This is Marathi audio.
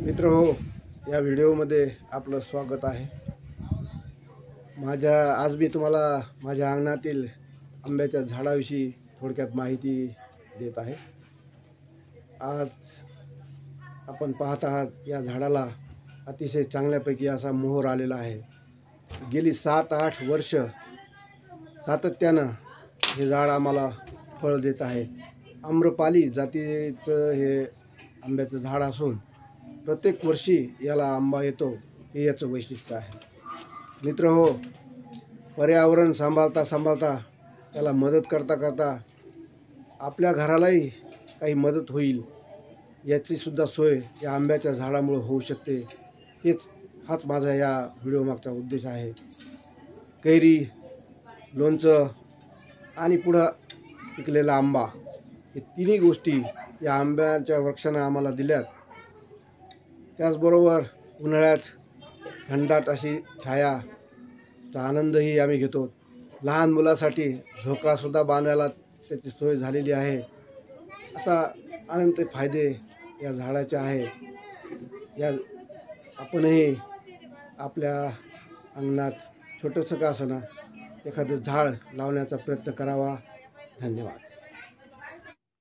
मित्रहो, या व्हिडिओमध्ये आपलं स्वागत आहे। आज मी तुम्हाला माझ्या अंगणातील आंब्याच्या झाडाविषयी थोडक्यात माहिती देत आहे। आज आपण पाहत आहात या झाडाला अतिशय चांगल्यापैकी असा मोहर आलेला आहे। गेली 7-8 वर्ष सातत्यानं हे झाड आम्हाला फळ देत आहे। आम्रपाली जातीचं हे आंब्याचं झाड असून प्रत्येक वर्षी याला आंबा येतो, हे याचं वैशिष्ट्य आहे। मित्रहो, पर्यावरण सांभाळता त्याला मदत करता आपल्या घरालाही काही मदत होईल याची सुद्धा सोय या आंब्याच्या झाडामुळे होऊ शकते। हाच माझा या व्हिडिओ मागचा उद्देश आहे। कैरी, लोणचं आणि पुढं पिकलेला आंबा, हे तिन्ही गोष्टी या आंब्याच्या वृक्षानं आम्हाला दिल्यात। त्याचबरोबर उन्हाळ्यात थंडाट अशी छायाचा आनंदही आम्ही घेतो। लहान मुलासाठी झोकासुद्धा बांधायला त्याची सोय झालेली आहे। असा अनंत फायदे या झाडाचे आहे। आपणही आपल्या अंगणात छोटंसं का असेना एखादं झाड लावण्याचा प्रयत्न करावा। धन्यवाद।